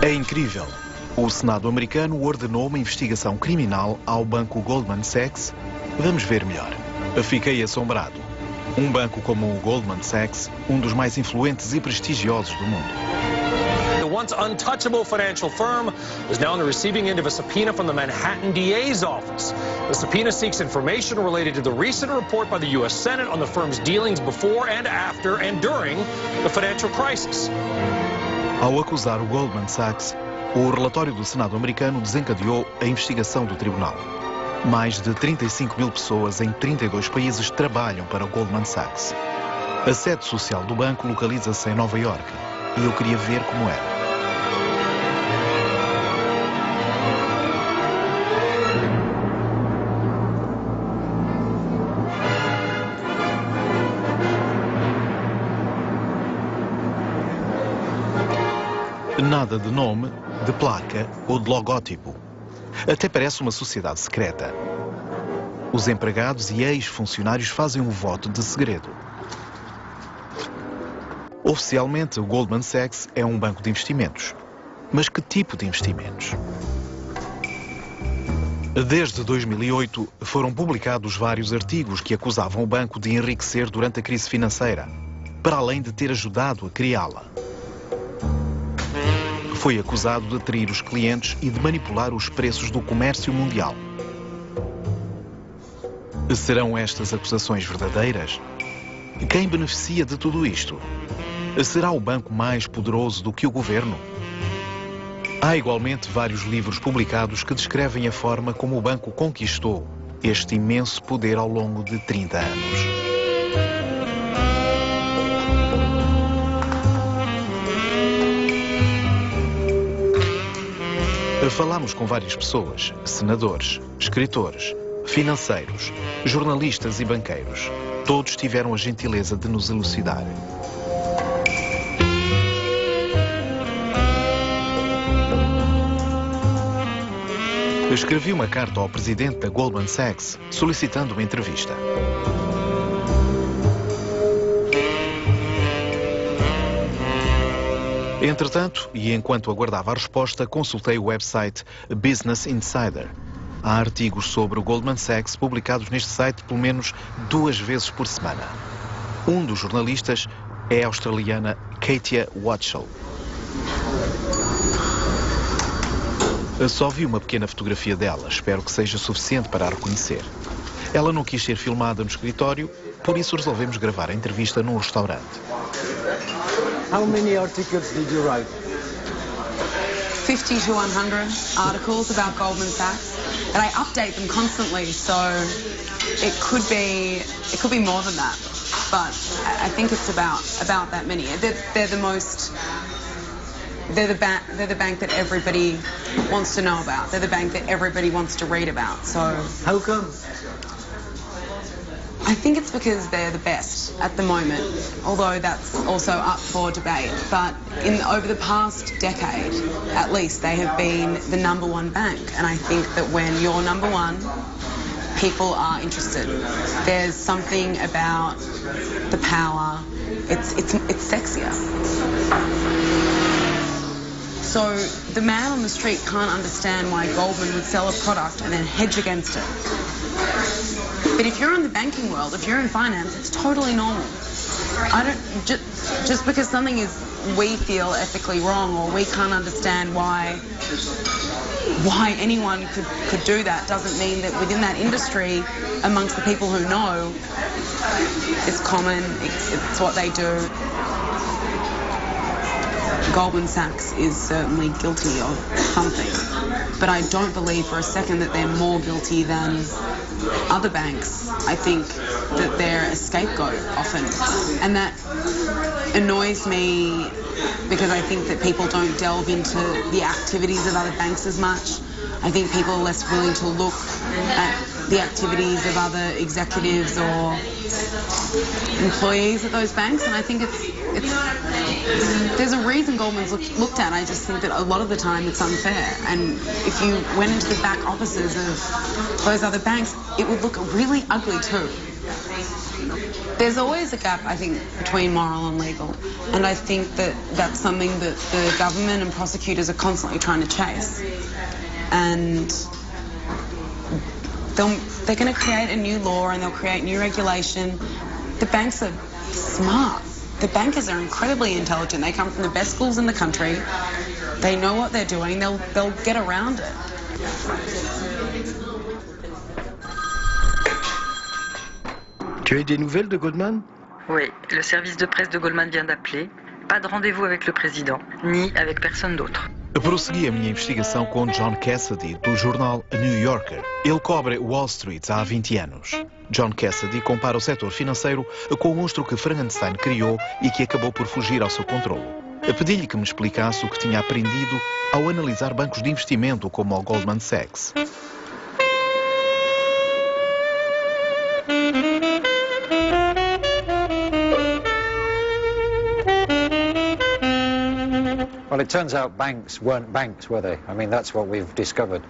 É incrível. O Senado americano ordenou uma investigação criminal ao Banco Goldman Sachs. Vamos ver melhor. Fiquei assombrado. Um banco como o Goldman Sachs, um dos mais influentes e prestigiosos do mundo. The once untouchable financial firm is now on the receiving end of a subpoena from the Manhattan DA's office. The subpoena seeks information related to the recent report by the U.S. Senate on the firm's dealings before and after and during the financial crisis. Ao acusar o Goldman Sachs, o relatório do Senado americano desencadeou a investigação do tribunal. Mais de 35 mil pessoas em 32 países trabalham para o Goldman Sachs. A sede social do banco localiza-se em Nova York e eu queria ver como era. Nada de nome, de placa ou de logótipo. Até parece uma sociedade secreta. Os empregados e ex-funcionários fazem um voto de segredo. Oficialmente, o Goldman Sachs é um banco de investimentos. Mas que tipo de investimentos? Desde 2008, foram publicados vários artigos que acusavam o banco de enriquecer durante a crise financeira, para além de ter ajudado a criá-la. Foi acusado de trair os clientes e de manipular os preços do comércio mundial. Serão estas acusações verdadeiras? Quem beneficia de tudo isto? Será o banco mais poderoso do que o governo? Há igualmente vários livros publicados que descrevem a forma como o banco conquistou este imenso poder ao longo de 30 anos. Falámos com várias pessoas, senadores, escritores, financeiros, jornalistas e banqueiros. Todos tiveram a gentileza de nos elucidar. Escrevi uma carta ao presidente da Goldman Sachs solicitando uma entrevista. Entretanto, e enquanto aguardava a resposta, consultei o website Business Insider. Há artigos sobre o Goldman Sachs publicados neste site pelo menos 2 vezes por semana. Um dos jornalistas é a australiana Katia Watchell. Só vi uma pequena fotografia dela, espero que seja suficiente para a reconhecer. Ela não quis ser filmada no escritório, por isso resolvemos gravar a entrevista num restaurante. How many articles did you write? 50 to 100 articles about Goldman Sachs, and I update them constantly, so it could be more than that, but I think it's about that many. They're the bank that everybody wants to know about. They're the bank that everybody wants to read about. So how come? I think it's because they're the best at the moment, although that's also up for debate. But over the past decade, at least, they have been the #1 bank. And I think that when you're #1, people are interested. There's something about the power. It's sexier. So the man on the street can't understand why Goldman would sell a product and then hedge against it. But if you're in the banking world, if you're in finance, it's totally normal. Just because something is, we feel ethically wrong, or we can't understand why anyone could do that, doesn't mean that within that industry, amongst the people who know, it's common, it's what they do. Goldman Sachs is certainly guilty of something, but I don't believe for a second that they're more guilty than other banks. I think that they're a scapegoat often, and that annoys me because I think that people don't delve into the activities of other banks as much. I think people are less willing to look at the activities of other executives or employees at those banks, and I think there's a reason Goldman's looked at. I just think that a lot of the time it's unfair, and if you went into the back offices of those other banks, it would look really ugly too. There's always a gap, I think, between moral and legal, and I think that that's something that the government and prosecutors are constantly trying to chase. And they're going to create a new law and they'll create new regulation. The banks are smart. The bankers are incredibly intelligent. They come from the best schools in the country. They know what they're doing. They'll get around it. Tu as des nouvelles de Goldman? Oui, le service de presse de Goldman vient d'appeler. Pas de rendez-vous avec le président, ni avec personne d'autre. Prossegui a minha investigação com John Cassidy, do jornal New Yorker. Ele cobre Wall Street há 20 anos. John Cassidy compara o setor financeiro com o monstro que Frankenstein criou e que acabou por fugir ao seu controle. Pedi-lhe que me explicasse o que tinha aprendido ao analisar bancos de investimento como o Goldman Sachs. Well, it turns out banks weren't banks, were they? I mean, that's what we've discovered.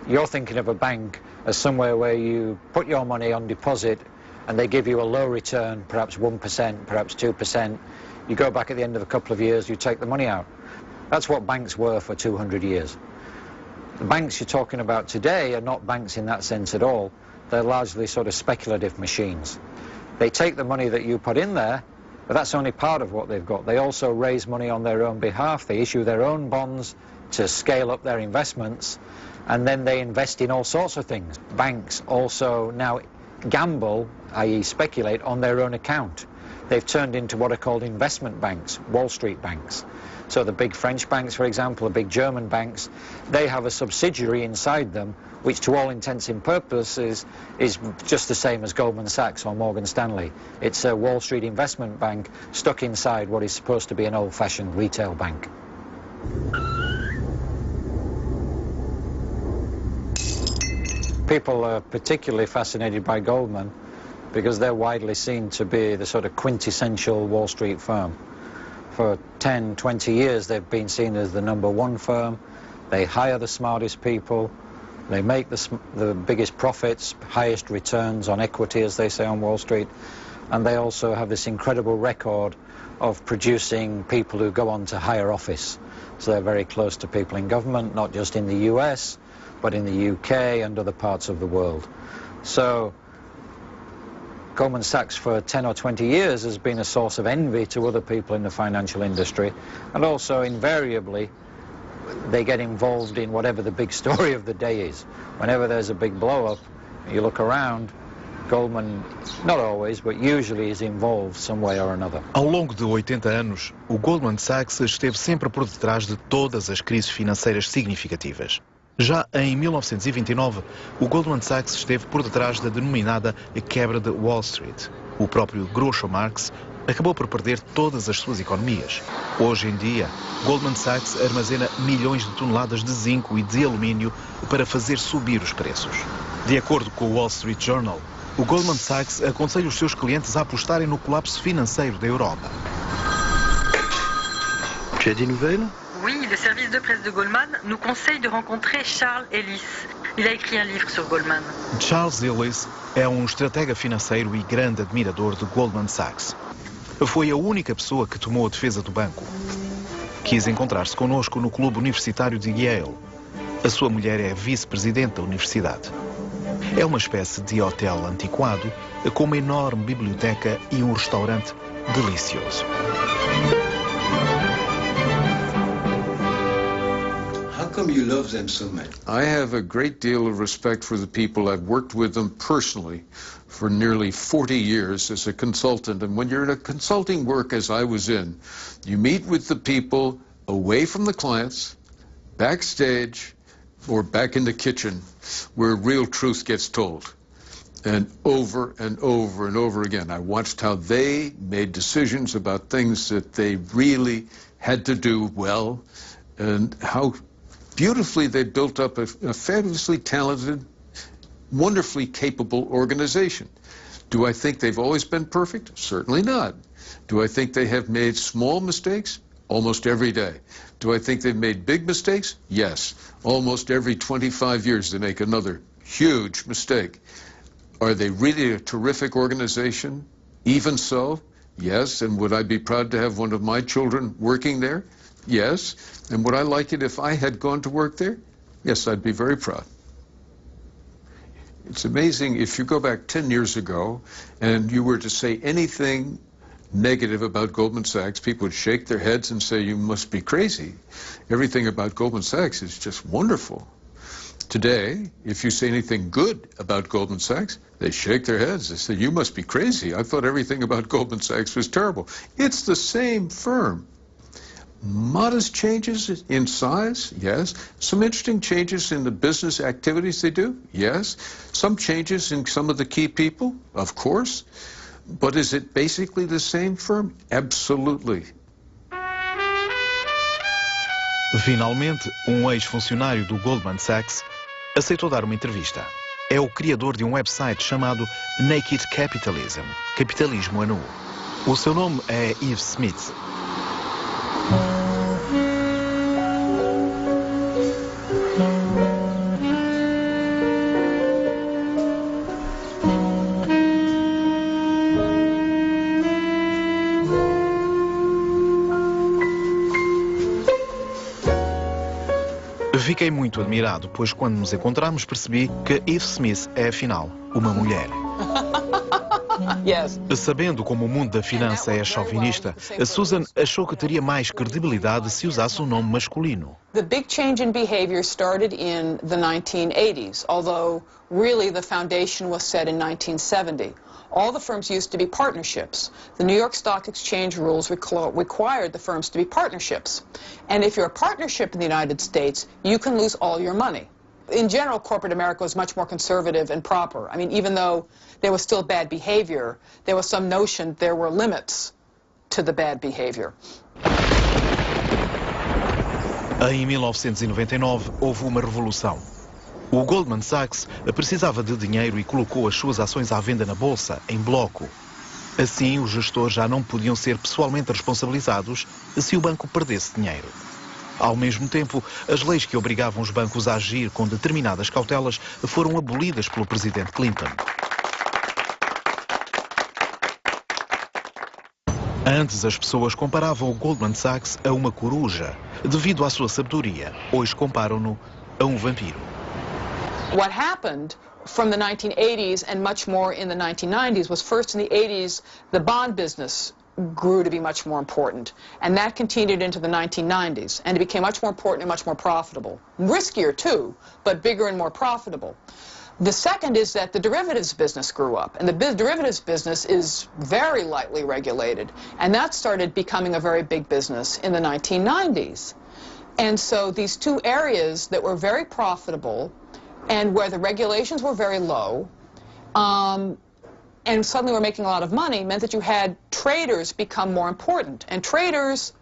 You're thinking of a bank as somewhere where you put your money on deposit and they give you a low return, perhaps 1%, perhaps 2%. You go back at the end of a couple of years, you take the money out. That's what banks were for 200 years. The banks you're talking about today are not banks in that sense at all. They're largely sort of speculative machines. They take the money that you put in there, but that's only part of what they've got. They also raise money on their own behalf. They issue their own bonds to scale up their investments, and then they invest in all sorts of things. Banks also now gamble, i.e. speculate, on their own account. They've turned into what are called investment banks, Wall Street banks. So the big French banks, for example, the big German banks, they have a subsidiary inside them which to all intents and purposes is just the same as Goldman Sachs or Morgan Stanley. It's a Wall Street investment bank stuck inside what is supposed to be an old-fashioned retail bank. People are particularly fascinated by Goldman because they're widely seen to be the sort of quintessential Wall Street firm. For 10, 20 years they've been seen as the #1 firm. They hire the smartest people. They make the biggest profits, highest returns on equity, as they say on Wall Street. And they also have this incredible record of producing people who go on to higher office. So they're very close to people in government, not just in the US, but in the UK and other parts of the world. So Goldman Sachs for 10 or 20 years has been a source of envy to other people in the financial industry, and also invariably they get involved in whatever the big story of the day is. Whenever there's a big blow-up, you look around, Goldman, not always, but usually is involved some way or another. Ao longo de 80 anos, o Goldman Sachs esteve sempre por detrás de todas as crises financeiras significativas. Já em 1929, o Goldman Sachs esteve por detrás da denominada quebra de Wall Street. O próprio Groucho Marx acabou por perder todas as suas economias. Hoje em dia, Goldman Sachs armazena milhões de toneladas de zinco e de alumínio para fazer subir os preços. De acordo com o Wall Street Journal, o Goldman Sachs aconselha os seus clientes a apostarem no colapso financeiro da Europa. Tu as des nouvelles? Oui, le service de presse de Goldman nous conseille de rencontrer Charles Ellis. Il a écrit un livre sur Goldman. Charles Ellis é um estratega financeiro e grande admirador de Goldman Sachs. Foi a única pessoa que tomou a defesa do banco. Quis encontrar-se connosco no clube universitário de Yale. A sua mulher é vice-presidente da universidade. É uma espécie de hotel antiquado, com uma enorme biblioteca e um restaurante delicioso. How come you love them so much? I have a great deal of respect for the people. I've worked with them personally for nearly 40 years as a consultant. And when you're in a consulting work, as I was in, you meet with the people away from the clients, backstage, or back in the kitchen, where real truth gets told. And over and over and over again, I watched how they made decisions about things that they really had to do well, and how beautifully they built up a fabulously talented, wonderfully capable organization. Do I think they've always been perfect? Certainly not. Do I think they have made small mistakes? Almost every day. Do I think they've made big mistakes? Yes. Almost every 25 years they make another huge mistake. Are they really a terrific organization? Even so, yes, and would I be proud to have one of my children working there? Yes. And would I like it if I had gone to work there? Yes, I'd be very proud. It's amazing, if you go back 10 years ago and you were to say anything negative about Goldman Sachs, people would shake their heads and say, you must be crazy. Everything about Goldman Sachs is just wonderful. Today, if you say anything good about Goldman Sachs, they shake their heads. They say, you must be crazy. I thought everything about Goldman Sachs was terrible. It's the same firm. Modest changes in size, yes. Some interesting changes in the business activities they do, yes. Some changes in some of the key people, of course. But is it basically the same firm? Absolutely. Finalmente, ex-funcionário do Goldman Sachs aceitou dar uma entrevista. É o criador de website chamado Naked Capitalism, capitalismo a nu. O seu nome é Yves Smith. Fiquei muito admirado, pois quando nos encontramos percebi que Yves Smith é, afinal, uma mulher. Sabendo como o mundo da finança é chauvinista, a Susan achou que teria mais credibilidade se usasse um nome masculino. The big change in behavior started in the 1980s, although really the foundation was set in 1970. All the firms used to be partnerships. The New York Stock Exchange rules required the firms to be partnerships. And if you're a partnership in the United States, you can lose all your money. In general, corporate America was much more conservative and proper. I mean, even though there was still bad behavior, there was some notion there were limits to the bad behavior. Em 1999, houve uma revolução. O Goldman Sachs precisava de dinheiro e colocou as suas ações à venda na bolsa, em bloco. Assim, os gestores já não podiam ser pessoalmente responsabilizados se o banco perdesse dinheiro. Ao mesmo tempo, as leis que obrigavam os bancos a agir com determinadas cautelas foram abolidas pelo presidente Clinton. Antes, as pessoas comparavam o Goldman Sachs a uma coruja, devido à sua sabedoria. Hoje comparam-no a um vampiro. What happened from the 1980s and much more in the 1990s was, first in the 80s, the bond business grew to be much more important, and that continued into the 1990s, and it became much more important and much more profitable. Riskier too, but bigger and more profitable. The second is that the derivatives business grew up, and the derivatives business is very lightly regulated, and that started becoming a very big business in the 1990s. And so these two areas that were very profitable and where the regulations were very low, and suddenly were making a lot of money, meant that you had traders become more important. And traders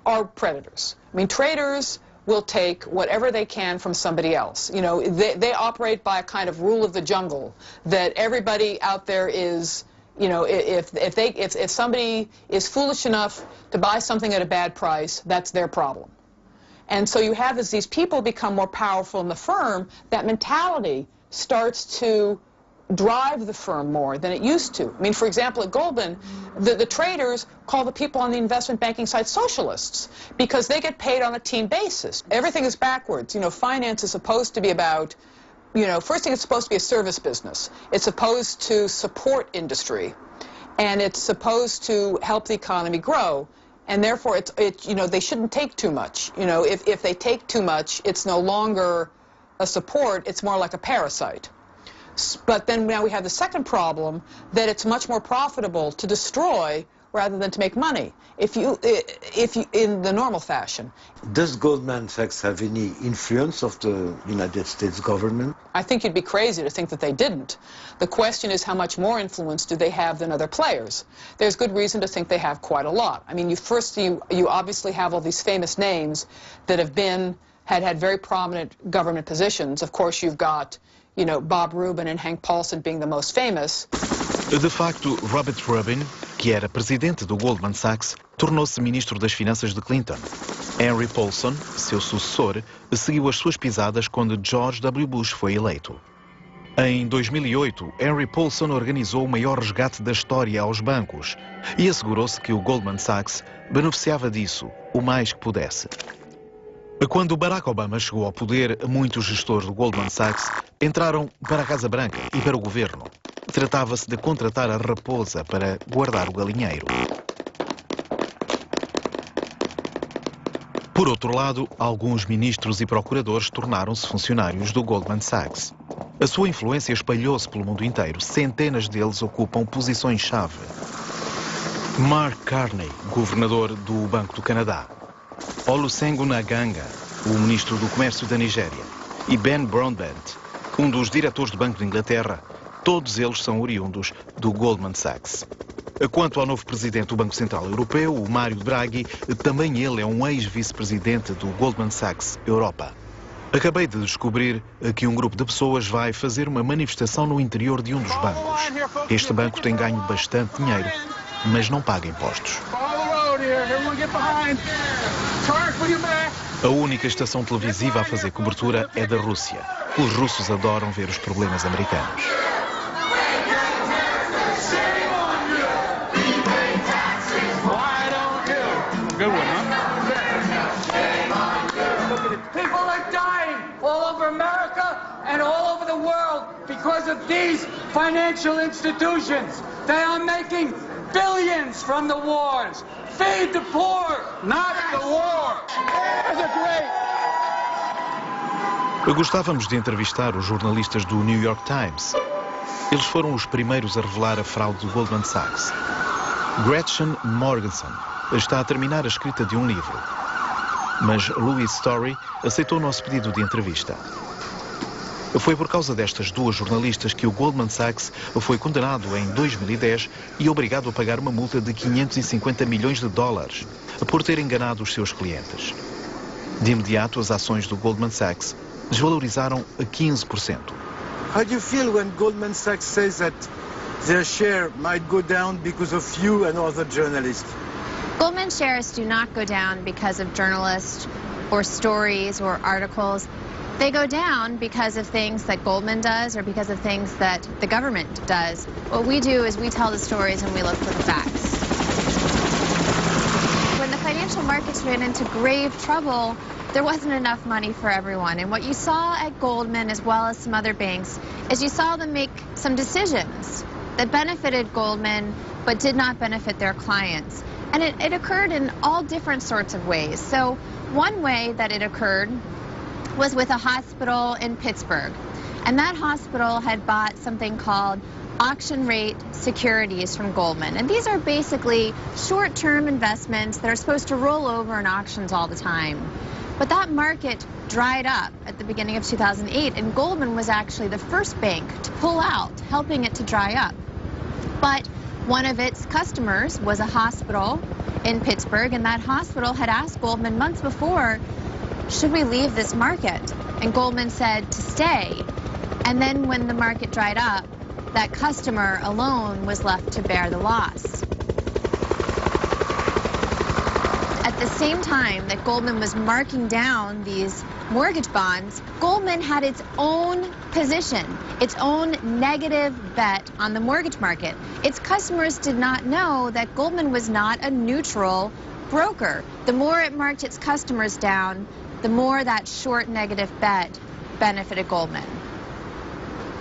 are predators. I mean, traders will take whatever they can from somebody else. You know, they operate by a kind of rule of the jungle, that everybody out there is, you know, if somebody is foolish enough to buy something at a bad price, that's their problem. And so you have, as these people become more powerful in the firm, that mentality starts to drive the firm more than it used to. I mean, for example, at Goldman, the traders call the people on the investment banking side socialists because they get paid on a team basis. Everything is backwards. You know, finance is supposed to be about, you know, first thing, it's supposed to be a service business. It's supposed to support industry, and it's supposed to help the economy grow. And therefore, you know, they shouldn't take too much. You know, if they take too much, it's no longer a support, it's more like a parasite. But then now we have the second problem, that it's much more profitable to destroy rather than to make money, if you in the normal fashion. Does Goldman Sachs have any influence of the United States government? I think you'd be crazy to think that they didn't. The question is, how much more influence do they have than other players? There's good reason to think they have quite a lot. I mean, you obviously have all these famous names that have had very prominent government positions. Of course, you've got, you know, Bob Rubin and Henry Paulson being the most famous. De facto, Robert Rubin, que era presidente do Goldman Sachs, tornou-se ministro das Finanças de Clinton. Henry Paulson, seu sucessor, seguiu as suas pisadas quando George W. Bush foi eleito. Em 2008, Henry Paulson organizou o maior resgate da história aos bancos e assegurou-se que o Goldman Sachs beneficiava disso o mais que pudesse. Quando Barack Obama chegou ao poder, muitos gestores do Goldman Sachs entraram para a Casa Branca e para o governo. Tratava-se de contratar a raposa para guardar o galinheiro. Por outro lado, alguns ministros e procuradores tornaram-se funcionários do Goldman Sachs. A sua influência espalhou-se pelo mundo inteiro. Centenas deles ocupam posições-chave. Mark Carney, governador do Banco do Canadá. Olusegun Aganga, o ministro do Comércio da Nigéria. E Ben Broadbent, um dos diretores do Banco de Inglaterra. Todos eles são oriundos do Goldman Sachs. Quanto ao novo presidente do Banco Central Europeu, o Mário Draghi, também ele é um ex-vice-presidente do Goldman Sachs Europa. Acabei de descobrir que um grupo de pessoas vai fazer uma manifestação no interior de um dos bancos. Este banco tem ganho bastante dinheiro, mas não paga impostos. A única estação televisiva a fazer cobertura é da Rússia. Os russos adoram ver os problemas americanos. People are dying all over America and all over the world because of these financial institutions. They are making billions from the wars. Feed the poor, not the war. Gostávamos de entrevistar os jornalistas do New York Times. Eles foram os primeiros a revelar a fraude do Goldman Sachs. Gretchen Morgenson está a terminar a escrita de um livro. Mas Louis Story aceitou o nosso pedido de entrevista. Foi por causa destas duas jornalistas que o Goldman Sachs foi condenado em 2010 e obrigado a pagar uma multa de 550 milhões de dólares por ter enganado os seus clientes. De imediato, as ações do Goldman Sachs desvalorizaram a 15%. How do you feel when Goldman Sachs says that their share might go down because of you and other journalists? Goldman shares do not go down because of journalists or stories or articles. They go down because of things that Goldman does or because of things that the government does. What we do is we tell the stories and we look for the facts. When the financial markets ran into grave trouble, there wasn't enough money for everyone. And what you saw at Goldman, as well as some other banks, is you saw them make some decisions that benefited Goldman but did not benefit their clients. And it occurred in all different sorts of ways. So one way that it occurred was with a hospital in Pittsburgh. And that hospital had bought something called auction rate securities from Goldman. And these are basically short-term investments that are supposed to roll over in auctions all the time. But that market dried up at the beginning of 2008, and Goldman was actually the first bank to pull out, helping it to dry up. But one of its customers was a hospital in Pittsburgh, and that hospital had asked Goldman months before, should we leave this market? And Goldman said to stay. And then when the market dried up, that customer alone was left to bear the loss. At the same time that Goldman was marking down these mortgage bonds, Goldman had its own position, its own negative bet on the mortgage market. Its customers did not know that Goldman was not a neutral broker. The more it marked its customers down, the more that short negative bet benefited Goldman.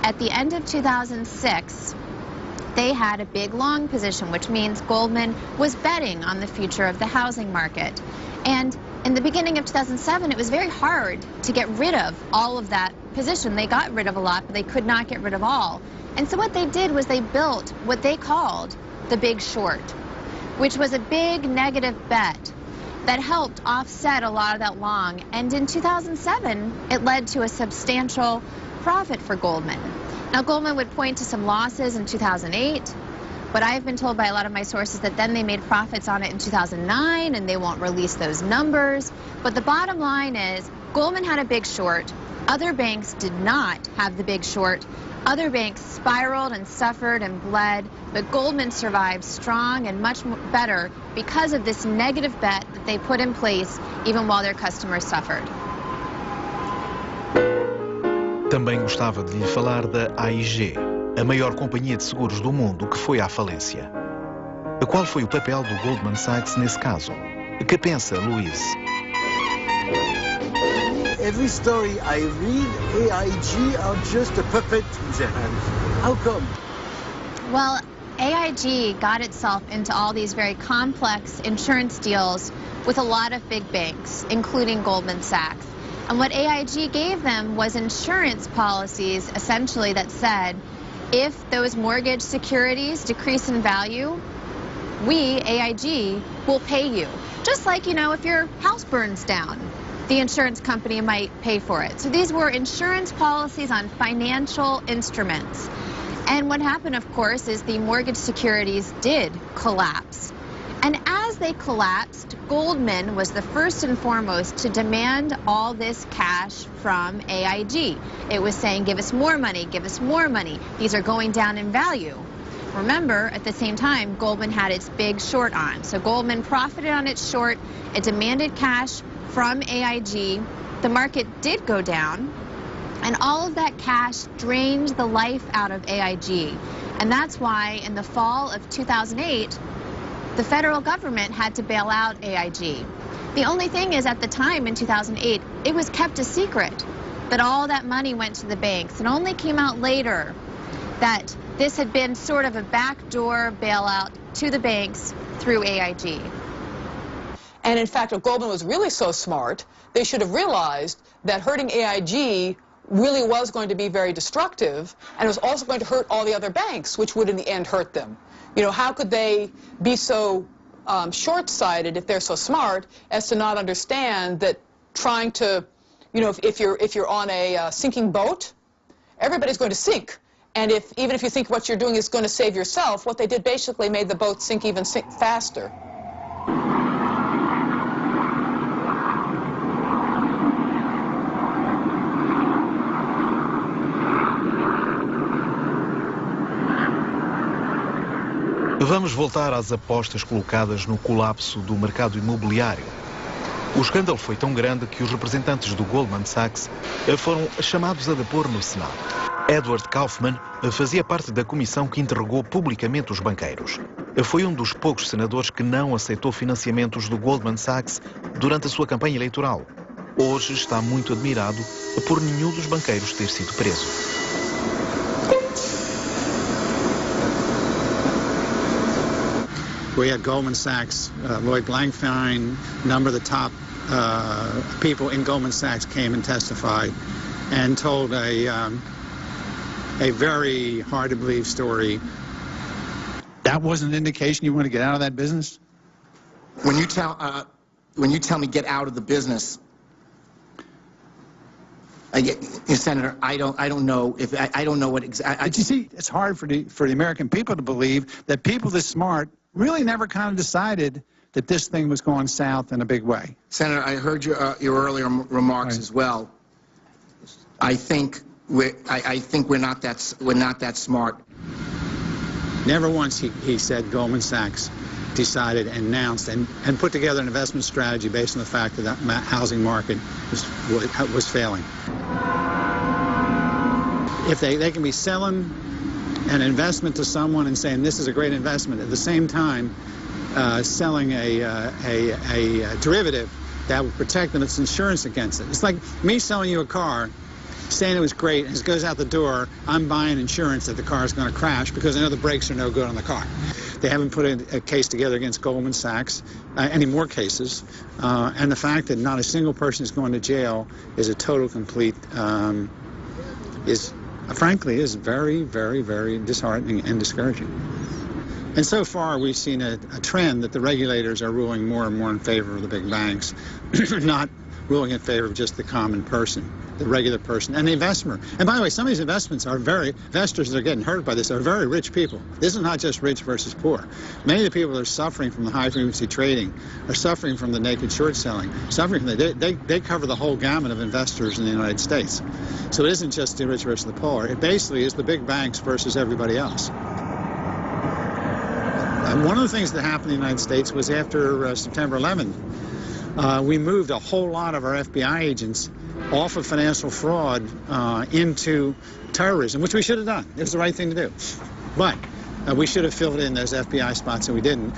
At the end of 2006, they had a big long position, which means Goldman was betting on the future of the housing market. And in the beginning of 2007, it was very hard to get rid of all of that position. They got rid of a lot, but they could not get rid of all. And so what they did was they built what they called the big short, which was a big negative bet that helped offset a lot of that long. And in 2007, it led to a substantial profit for Goldman. Now, Goldman would point to some losses in 2008, but I've been told by a lot of my sources that then they made profits on it in 2009, and they won't release those numbers. But the bottom line is Goldman had a big short. Other banks did not have the big short. Other banks spiraled and suffered and bled, but Goldman survived strong and much better because of this negative bet that they put in place even while their customers suffered. Também gostava de lhe falar da AIG, a maior companhia de seguros do mundo que foi à falência. Qual foi o papel do Goldman Sachs nesse caso? Que pensa, Luís? Every story I read, AIG are just a puppet in their hands. How come? Well, AIG got itself into all these very complex insurance deals with a lot of big banks, including Goldman Sachs. And what AIG gave them was insurance policies, essentially, that said, if those mortgage securities decrease in value, we, AIG, will pay you. Just like, you know, if your house burns down, the insurance company might pay for it. So these were insurance policies on financial instruments. And what happened, of course, is the mortgage securities did collapse. And as they collapsed, Goldman was the first and foremost to demand all this cash from AIG. It was saying, give us more money, give us more money. These are going down in value. Remember, at the same time, Goldman had its big short on. So Goldman profited on its short. It demanded cash from AIG. The market did go down. And all of that cash drained the life out of AIG. And that's why in the fall of 2008, the federal government had to bail out AIG. The only thing is, at the time in 2008, it was kept a secret that all that money went to the banks. It only came out later that this had been sort of a backdoor bailout to the banks through AIG. And in fact, if Goldman was really so smart, they should have realized that hurting AIG really was going to be very destructive, and it was also going to hurt all the other banks, which would in the end hurt them. You know, how could they be so short-sighted, if they're so smart, as to not understand that trying to, you know, if you're on a sinking boat, everybody's going to sink. And even if you think what you're doing is going to save yourself, what they did basically made the boat sink faster. Vamos voltar às apostas colocadas no colapso do mercado imobiliário. O escândalo foi tão grande que os representantes do Goldman Sachs foram chamados a depor no Senado. Edward Kaufman fazia parte da comissão que interrogou publicamente os banqueiros. Foi um dos poucos senadores que não aceitou financiamentos do Goldman Sachs durante a sua campanha eleitoral. Hoje está muito admirado por nenhum dos banqueiros ter sido preso. We had Goldman Sachs, Lloyd Blankfein, a number of the top people in Goldman Sachs came and testified and told a very hard-to-believe story. That wasn't an indication you want to get out of that business? When you tell me get out of the business, Senator, I don't know if I don't know what exactly. But you see, it's hard for the American people to believe that people this smart really never kind of decided that this thing was going south in a big way. Senator, I heard your earlier remarks as well. I think we're not that smart. Never once he said Goldman Sachs decided and announced and put together an investment strategy based on the fact that the housing market was failing. If they can be selling an investment to someone and saying this is a great investment, at the same time selling a derivative that will protect them, it's insurance against it. It's like me selling you a car, saying it was great, and as it goes out the door, I'm buying insurance that the car is going to crash because I know the brakes are no good on the car. They haven't put a case together against Goldman Sachs, any more cases, and the fact that not a single person is going to jail is a total complete, frankly, is very, very, very disheartening and discouraging. And so far, we've seen a trend that the regulators are ruling more and more in favor of the big banks, not ruling in favor of just the common person, the regular person, and the investor. And by the way, some of these investments are investors that are getting hurt by this are very rich people. This is not just rich versus poor. Many of the people that are suffering from the high-frequency trading are suffering from the naked short selling, suffering from they cover the whole gamut of investors in the United States. So it isn't just the rich versus the poor. It basically is the big banks versus everybody else. One of the things that happened in the United States was after September 11th, we moved a whole lot of our FBI agents off of financial fraud into terrorism, which we should have done. It was the right thing to do. But we should have filled in those FBI spots, and we didn't.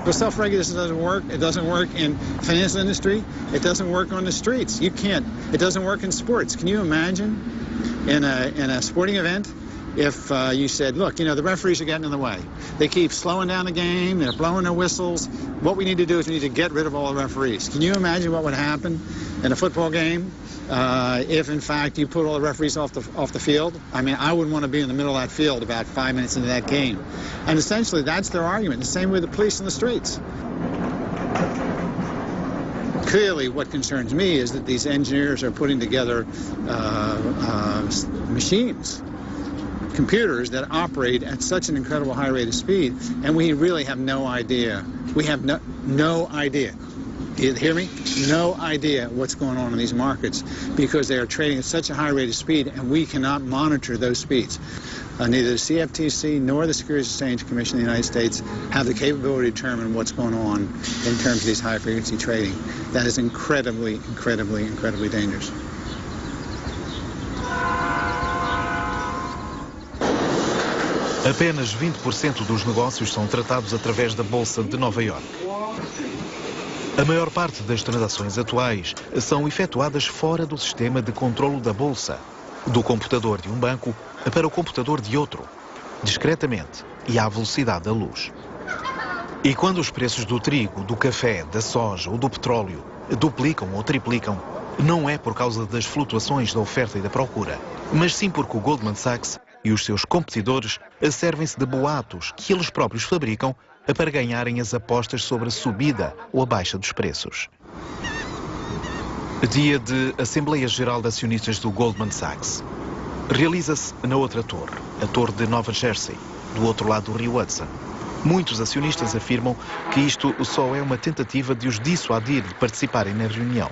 But self-regulation doesn't work. It doesn't work in the financial industry. It doesn't work on the streets. You can't. It doesn't work in sports. Can you imagine in a sporting event if you said, look, you know, the referees are getting in the way. They keep slowing down the game. They're blowing their whistles. What we need to do is we need to get rid of all the referees. Can you imagine what would happen in a football game if, in fact, you put all the referees off the field? I mean, I wouldn't want to be in the middle of that field about 5 minutes into that game. And essentially, that's their argument. The same with the police in the streets. Clearly, what concerns me is that these engineers are putting together machines, computers that operate at such an incredible high rate of speed, and we really have no idea. We have no idea. You hear me? No idea what's going on in these markets because they are trading at such a high rate of speed, and we cannot monitor those speeds. Neither the CFTC nor the Securities Exchange Commission of the United States have the capability to determine what's going on in terms of these high-frequency trading. That is incredibly, incredibly, incredibly dangerous. Apenas 20% dos negócios são tratados através da Bolsa de Nova Iorque. A maior parte das transações atuais são efetuadas fora do sistema de controlo da Bolsa, do computador de um banco para o computador de outro, discretamente e à velocidade da luz. E quando os preços do trigo, do café, da soja ou do petróleo duplicam ou triplicam, não é por causa das flutuações da oferta e da procura, mas sim porque o Goldman Sachs e os seus competidores servem-se de boatos que eles próprios fabricam para ganharem as apostas sobre a subida ou a baixa dos preços. Dia de Assembleia Geral de Acionistas do Goldman Sachs. Realiza-se na outra torre, a Torre de Nova Jersey, do outro lado do rio Hudson. Muitos acionistas afirmam que isto só é uma tentativa de os dissuadir de participarem na reunião.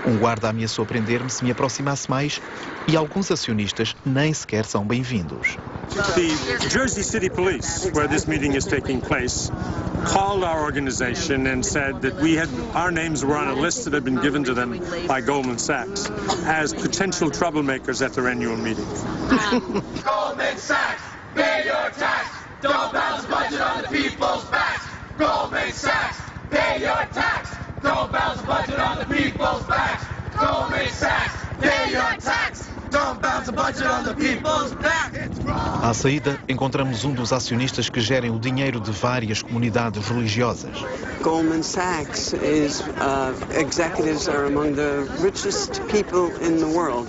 Um guarda ameaçou prender-me se me aproximasse mais e alguns acionistas nem sequer são bem-vindos. The Jersey City Police, where this meeting is taking place, called our organization and said that our names were on a list that had been given to them by Goldman Sachs as potential troublemakers at their annual meeting. Goldman Sachs, pay your tax. Don't bounce budget on the people's backs. Goldman Sachs, pay your tax. Don't bounce budget on the people's backs. Goldman Sachs, pay your tax. Don't bounce budget on the people's backs. À saída, encontramos um dos acionistas que gerem o dinheiro de várias comunidades religiosas. Goldman Sachs executives are among the richest people in the world,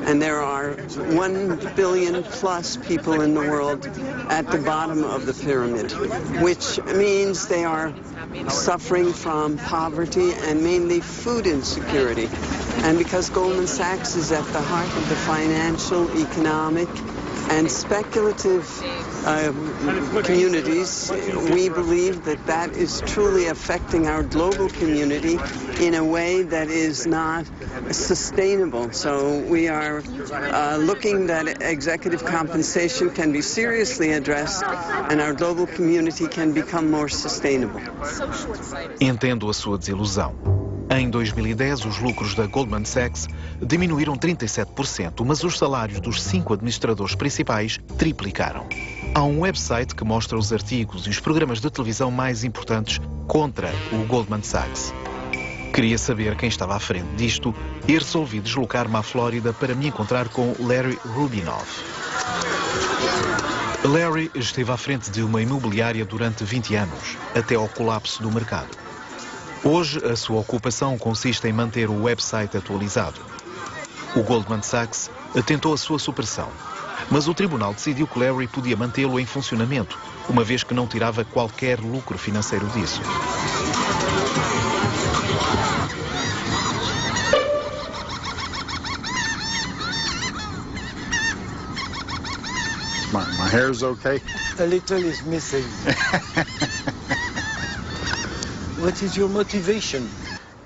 and there are 1 billion plus people in the world at the bottom of the pyramid, which means they are suffering from poverty and mainly food insecurity. And because Goldman Sachs is at the heart of the financial, economic, and speculative communities, we believe that that is truly affecting our global community in a way that is not sustainable. So we are looking that executive compensation can be seriously addressed and our global community can become more sustainable. Entendo a sua desilusão. Em 2010, os lucros da Goldman Sachs diminuíram 37%, mas os salários dos 5 administradores principais triplicaram. Há um website que mostra os artigos e os programas de televisão mais importantes contra o Goldman Sachs. Queria saber quem estava à frente disto e resolvi deslocar-me à Flórida para me encontrar com Larry Rubinoff. Larry esteve à frente de uma imobiliária durante 20 anos, até ao colapso do mercado. Hoje, a sua ocupação consiste em manter o website atualizado. O Goldman Sachs tentou a sua supressão, mas o tribunal decidiu que Larry podia mantê-lo em funcionamento, uma vez que não tirava qualquer lucro financeiro disso. My hair's okay? A little is missing. What is your motivation?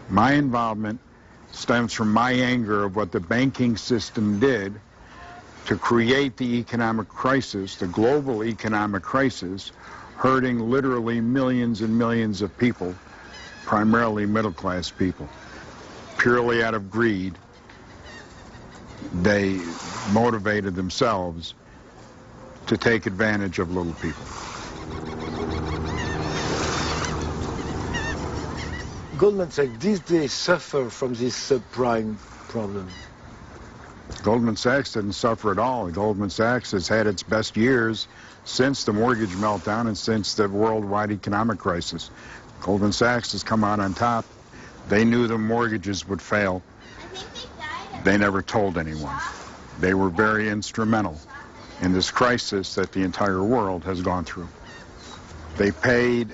My involvement stems from my anger of what the banking system did to create the economic crisis, the global economic crisis, hurting literally millions and millions of people, primarily middle-class people. purely out of greed, they motivated themselves to take advantage of little people. Goldman Sachs, did they suffer from this subprime problem? Goldman Sachs didn't suffer at all. Goldman Sachs has had its best years since the mortgage meltdown and since the worldwide economic crisis. Goldman Sachs has come out on top. They knew the mortgages would fail. They never told anyone. They were very instrumental in this crisis that the entire world has gone through. They paid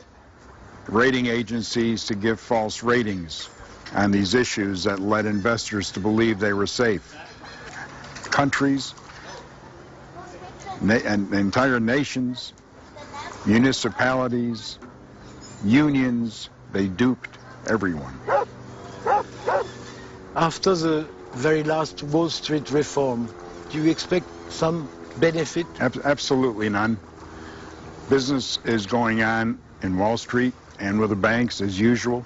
rating agencies to give false ratings on these issues that led investors to believe they were safe. Countries and entire nations, municipalities, unions, they duped everyone. After the very last Wall Street reform, do you expect some benefit? Absolutely none. Business is going on in Wall Street and with the banks as usual.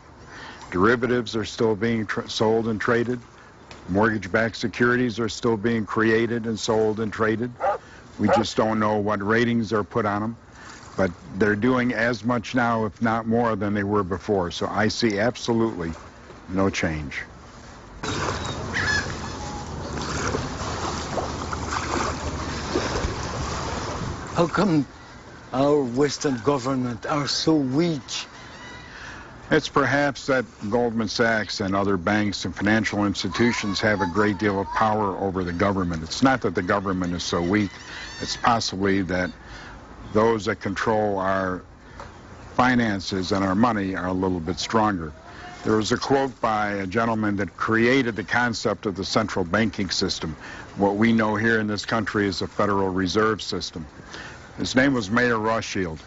Derivatives are still being sold and traded. Mortgage-backed securities are still being created and sold and traded. We just don't know what ratings are put on them. But they're doing as much now, if not more, than they were before. So I see absolutely no change. How come our Western government are so weak? It's perhaps that Goldman Sachs and other banks and financial institutions have a great deal of power over the government. It's not that the government is so weak. It's possibly that those that control our finances and our money are a little bit stronger. There was a quote by a gentleman that created the concept of the central banking system, what we know here in this country is a Federal Reserve System. His name was Mayer Rothschild.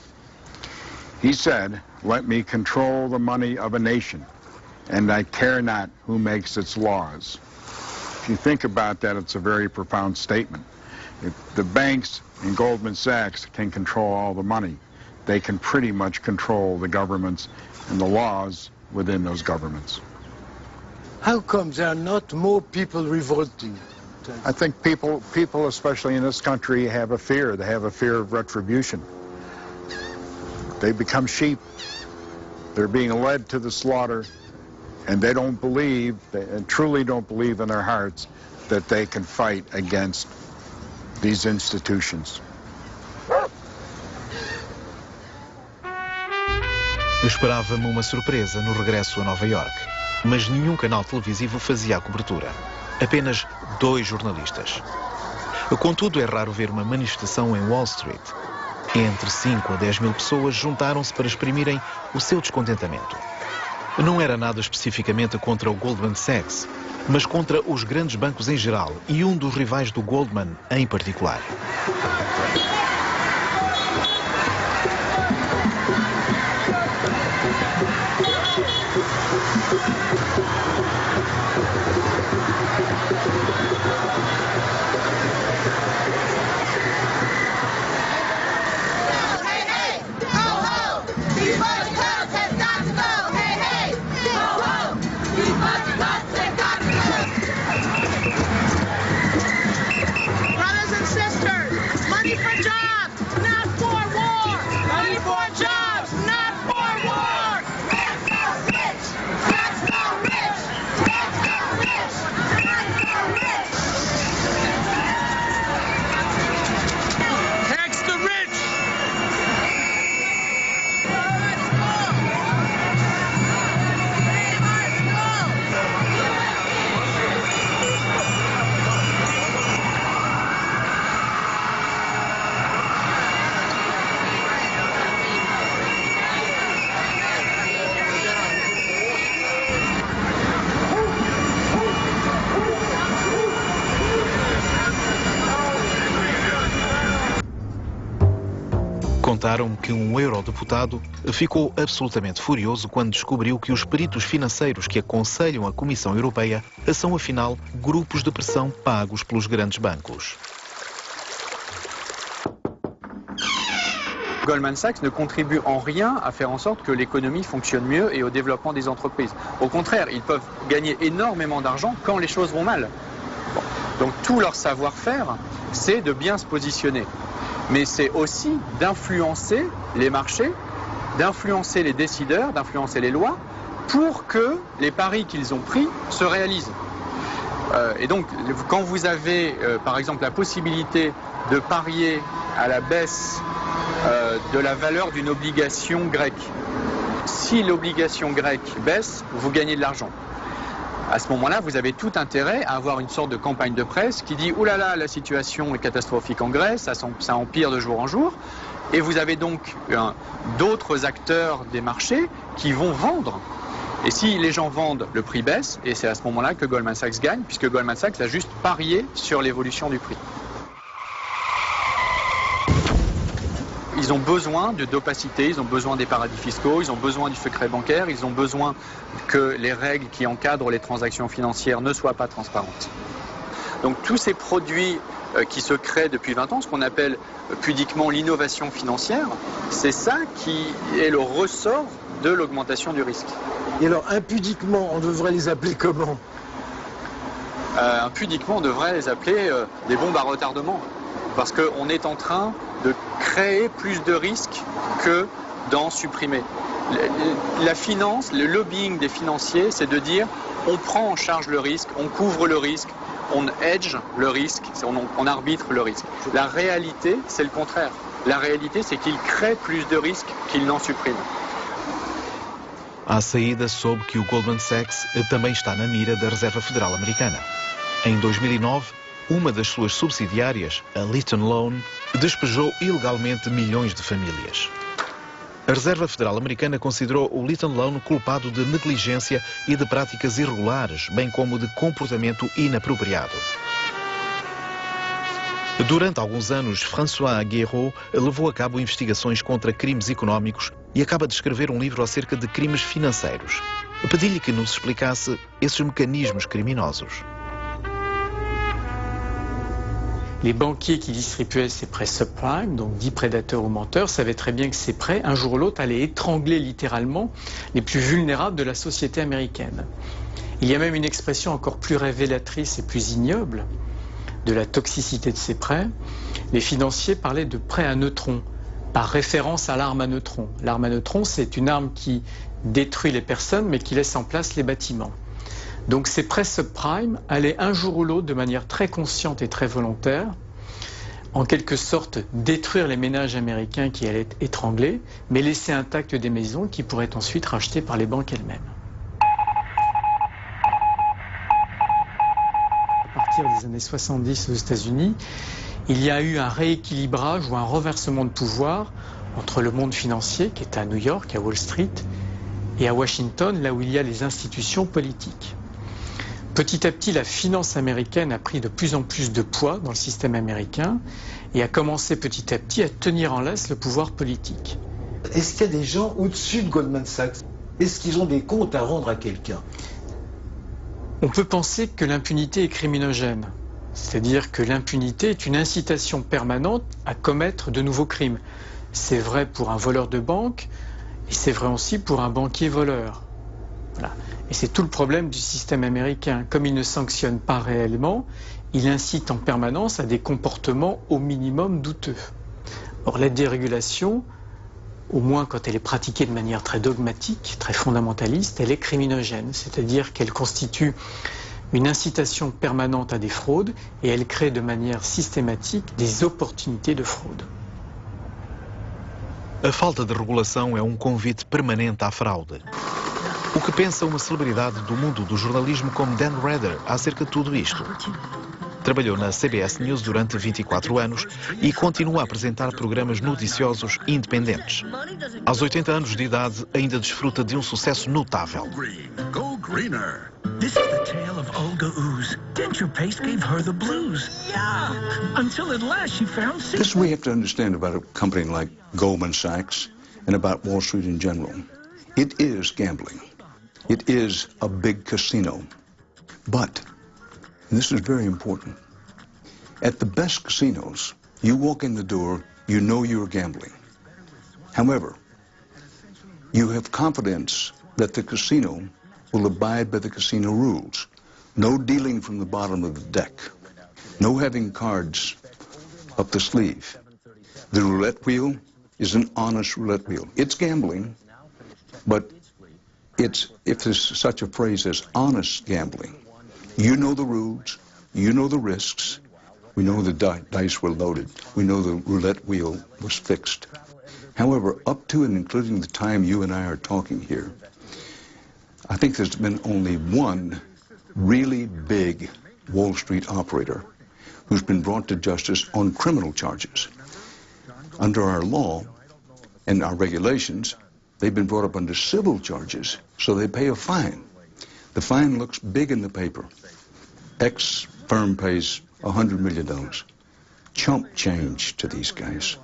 He said, "Let me control the money of a nation, and I care not who makes its laws." If you think about that, it's a very profound statement. If the banks and Goldman Sachs can control all the money, they can pretty much control the governments and the laws within those governments. How come there are not more people revolting? I think people, especially in this country, have a fear. They have a fear of retribution. They become sheep. They're being led to the slaughter, and they don't believe, and truly don't believe in their hearts, that they can fight against these institutions. Esperava-me uma surpresa no regresso a Nova York, mas nenhum canal televisivo fazia a cobertura. Apenas 2 jornalistas. Contudo, é raro ver uma manifestação em Wall Street. Entre 5 a 10 mil pessoas juntaram-se para exprimirem o seu descontentamento. Não era nada especificamente contra o Goldman Sachs, mas contra os grandes bancos em geral e um dos rivais do Goldman em particular. Contaram-me que um eurodeputado ficou absolutamente furioso quando descobriu que os peritos financeiros que aconselham a Comissão Europeia são, afinal, grupos de pressão pagos pelos grandes bancos. Goldman Sachs ne contribue en rien à faire en sorte que l'économie fonctionne mieux et au développement des entreprises. Au contraire, ils peuvent gagner énormément d'argent quand les choses vont mal. Bon. Donc tout leur savoir-faire, c'est de bien se positionner. Mais c'est aussi d'influencer les marchés, d'influencer les décideurs, d'influencer les lois pour que les paris qu'ils ont pris se réalisent. Et donc, quand vous avez, par exemple, la possibilité de parier à la baisse de la valeur d'une obligation grecque, si l'obligation grecque baisse, vous gagnez de l'argent. À ce moment-là, vous avez tout intérêt à avoir une sorte de campagne de presse qui dit « Ouh là là, la situation est catastrophique en Grèce, ça empire de jour en jour ». Et vous avez donc d'autres acteurs des marchés qui vont vendre. Et si les gens vendent, le prix baisse, et c'est à ce moment-là que Goldman Sachs gagne, puisque Goldman Sachs a juste parié sur l'évolution du prix. Ils ont besoin d'opacité, ils ont besoin des paradis fiscaux, ils ont besoin du secret bancaire, ils ont besoin que les règles qui encadrent les transactions financières ne soient pas transparentes. Donc tous ces produits qui se créent depuis 20 ans, ce qu'on appelle pudiquement l'innovation financière, c'est ça qui est le ressort de l'augmentation du risque. Et alors, impudiquement, on devrait les appeler comment? Impudiquement, on devrait les appeler des bombes à retardement. Parce qu'on est en train de créer plus de risques que d'en supprimer. La finance, le lobbying des financiers, c'est de dire on prend en charge le risque, on couvre le risque, on hedge le risque, on arbitre le risque. La réalité, c'est le contraire. La réalité, c'est qu'ils créent plus de risques qu'ils n'en suppriment. À saída, soube que o Goldman Sachs também está na mira da Reserva Federal Americana. Em 2009, uma das suas subsidiárias, a Lytton Loan, despejou ilegalmente milhões de famílias. A Reserva Federal Americana considerou o Lytton Loan culpado de negligência e de práticas irregulares, bem como de comportamento inapropriado. Durante alguns anos, François Guéraud levou a cabo investigações contra crimes económicos e acaba de escrever um livro acerca de crimes financeiros. Pedi-lhe que nos explicasse esses mecanismos criminosos. Les banquiers qui distribuaient ces prêts subprime, donc dits prédateurs ou menteurs, savaient très bien que ces prêts, un jour ou l'autre, allaient étrangler littéralement les plus vulnérables de la société américaine. Il y a même une expression encore plus révélatrice et plus ignoble de la toxicité de ces prêts. Les financiers parlaient de prêts à neutrons, par référence à l'arme à neutrons. L'arme à neutrons, c'est une arme qui détruit les personnes, mais qui laisse en place les bâtiments. Donc ces prêts subprime allaient un jour ou l'autre, de manière très consciente et très volontaire, en quelque sorte détruire les ménages américains qui allaient être étranglés, mais laisser intactes des maisons qui pourraient être ensuite rachetées par les banques elles-mêmes. À partir des années 70 aux États-Unis, il y a eu un rééquilibrage ou un renversement de pouvoir entre le monde financier, qui est à New York, à Wall Street, et à Washington, là où il y a les institutions politiques. Petit à petit, la finance américaine a pris de plus en plus de poids dans le système américain et a commencé petit à petit à tenir en laisse le pouvoir politique. Est-ce qu'il y a des gens au-dessus de Goldman Sachs? Est-ce qu'ils ont des comptes à rendre à quelqu'un? On peut penser que l'impunité est criminogène, c'est-à-dire que l'impunité est une incitation permanente à commettre de nouveaux crimes. C'est vrai pour un voleur de banque et c'est vrai aussi pour un banquier voleur. Voilà. Et c'est tout le problème du système américain. Comme il ne sanctionne pas réellement, il incite en permanence à des comportements au minimum douteux. Or, la dérégulation, au moins quand elle est pratiquée de manière très dogmatique, très fondamentaliste, elle est criminogène, c'est-à-dire qu'elle constitue une incitation permanente à des fraudes et elle crée de manière systématique des opportunités de fraude. A falta de regulação é convite permanente à fraude. O que pensa uma celebridade do mundo do jornalismo como Dan Rather acerca de tudo isto? Trabalhou na CBS News durante 24 anos e continua a apresentar programas noticiosos independentes. Aos 80 anos de idade, ainda desfruta de sucesso notável. Go greener. This is the tale of Olga Ooze. Denture paste gave her the blues. Yeah. Until at last she found sick. This we have to understand about a company like Goldman Sachs and about Wall Street in general. It is gambling. It is a big casino. But, and this is very important, at the best casinos, you walk in the door, you know you're gambling. However, you have confidence that the casino will abide by the casino rules. No dealing from the bottom of the deck. No having cards up the sleeve. The roulette wheel is an honest roulette wheel. It's gambling, but it's, if there's such a phrase as honest gambling. You know the rules, you know the risks. We know the dice were loaded. We know the roulette wheel was fixed. However, up to and including the time you and I are talking here, I think there's been only one really big Wall Street operator who's been brought to justice on criminal charges. Under our law and our regulations, they've been brought up under civil charges, so they pay a fine. The fine looks big in the paper. X firm pays $100 million. Chump change to these guys.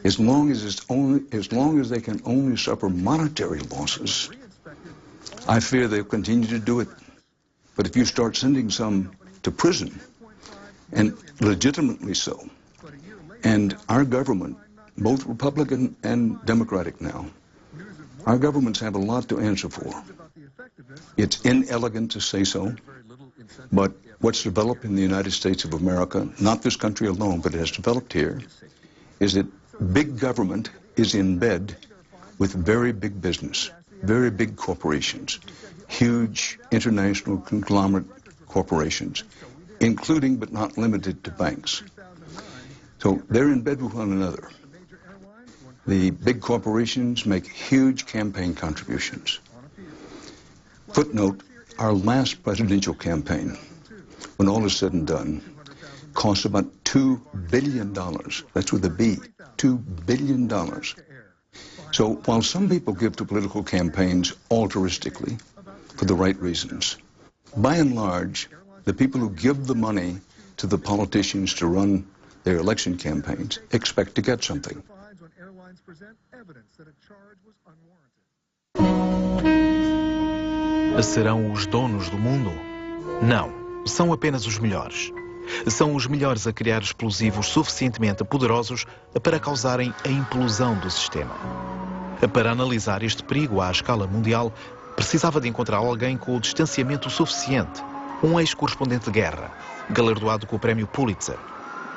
As long as they can only suffer monetary losses, I fear they'll continue to do it. But if you start sending some to prison, and legitimately so, and our government, both Republican and Democratic now, our governments have a lot to answer for. It's inelegant to say so, but what's developed in the United States of America, not this country alone, but it has developed here, is that big government is in bed with very big business, very big corporations, huge international conglomerate corporations, including but not limited to banks. So they're in bed with one another. The big corporations make huge campaign contributions. Footnote, our last presidential campaign, when all is said and done, cost about $2 billion. That's with a B, $2 billion. So while some people give to political campaigns altruistically for the right reasons, by and large, the people who give the money to the politicians to run their election campaigns expect to get something. Serão os donos do mundo? Não, são apenas os melhores. São os melhores a criar explosivos suficientemente poderosos para causarem a implosão do sistema. Para analisar este perigo à escala mundial, precisava de encontrar alguém com o distanciamento suficiente, um ex-correspondente de guerra, galardoado com o prémio Pulitzer.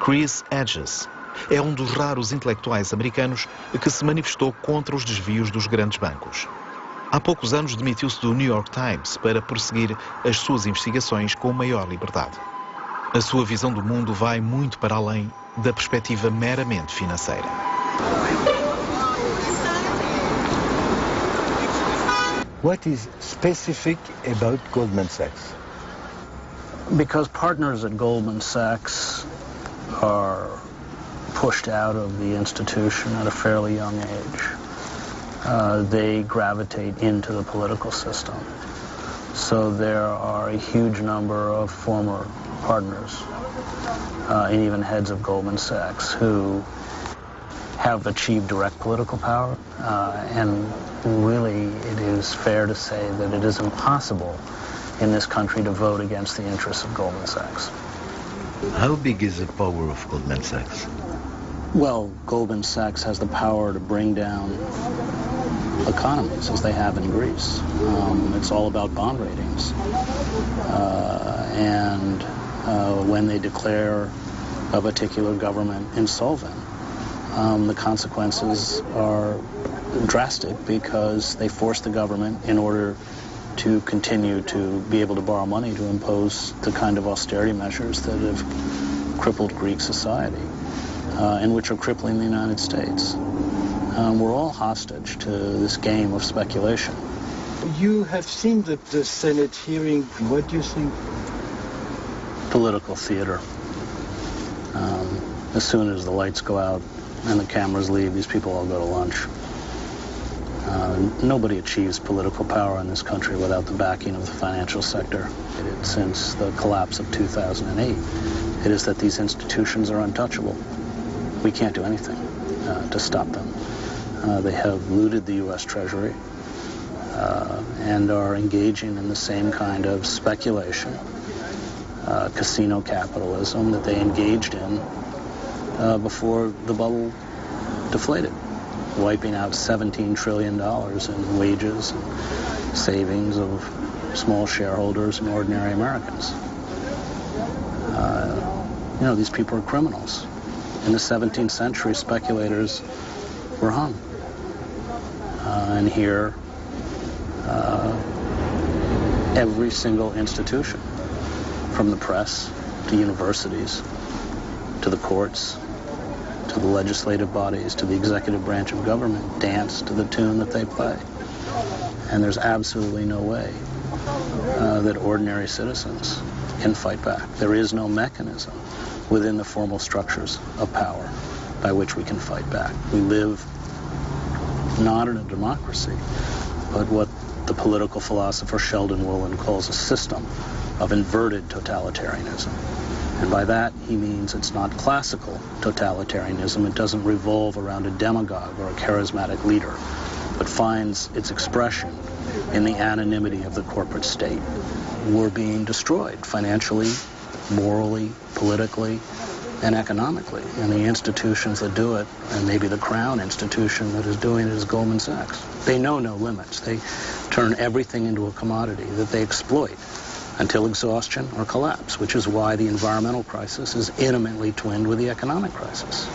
Chris Hedges é um dos raros intelectuais americanos que se manifestou contra os desvios dos grandes bancos. Há poucos anos demitiu-se do New York Times para prosseguir as suas investigações com maior liberdade. A sua visão do mundo vai muito para além da perspectiva meramente financeira. What is specific about Goldman Sachs? Because partners at Goldman Sachs are pushed out of the institution at a fairly young age. They gravitate into the political system. So there are a huge number of former partners and even heads of Goldman Sachs who have achieved direct political power, and really it is fair to say that it is impossible in this country to vote against the interests of Goldman Sachs. How big is the power of Goldman Sachs? Well, Goldman Sachs has the power to bring down economies, as they have in Greece. It's all about bond ratings. And when they declare a particular government insolvent, the consequences are drastic because they force the government, in order to continue to be able to borrow money, to impose the kind of austerity measures that have crippled Greek society and which are crippling the United States. We're all hostage to this game of speculation. You have seen the Senate hearing. What do you think? Political theater. As soon as the lights go out and the cameras leave, these people all go to lunch. Nobody achieves political power in this country without the backing of the financial sector. Since the collapse of 2008, it is that these institutions are untouchable. We can't do anything to stop them. They have looted the U.S. Treasury and are engaging in the same kind of speculation, casino capitalism that they engaged in before the bubble deflated. wiping out $17 trillion in wages and savings of small shareholders and ordinary Americans. You know, these people are criminals. In the 17th century, speculators were hung. And here, every single institution, from the press to universities, to the courts, to the legislative bodies, to the executive branch of government, dance to the tune that they play. And there's absolutely no way that ordinary citizens can fight back. There is no mechanism within the formal structures of power by which we can fight back. We live not in a democracy, but what the political philosopher Sheldon Woolen calls a system of inverted totalitarianism. And by that, he means it's not classical totalitarianism. It doesn't revolve around a demagogue or a charismatic leader, but finds its expression in the anonymity of the corporate state. We're being destroyed financially, morally, politically, and economically. And the institutions that do it, and maybe the crown institution that is doing it, is Goldman Sachs. They know no limits. They turn everything into a commodity that they exploit until exhaustion or collapse, which is why the environmental crisis is intimately twinned with the economic crisis.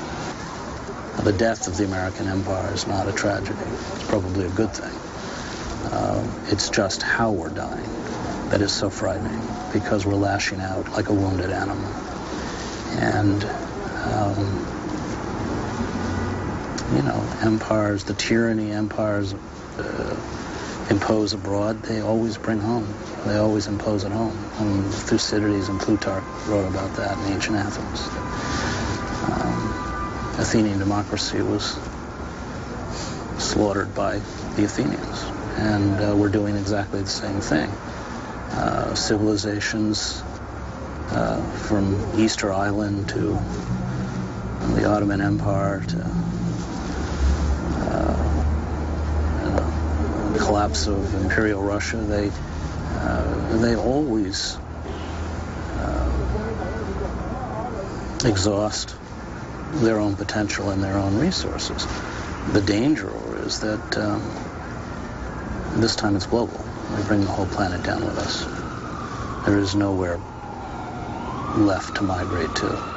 The death of the American empire is not a tragedy. It's probably a good thing. It's just how we're dying that is so frightening, because we're lashing out like a wounded animal. And, you know, empires, the tyranny empires impose abroad, they always bring home. They always impose at home. And Thucydides and Plutarch wrote about that in ancient Athens. Athenian democracy was slaughtered by the Athenians. And we're doing exactly the same thing. Civilizations from Easter Island to the Ottoman Empire to the collapse of Imperial Russia, they always exhaust their own potential and their own resources. The danger is that this time it's global. We bring the whole planet down with us. There is nowhere left to migrate to.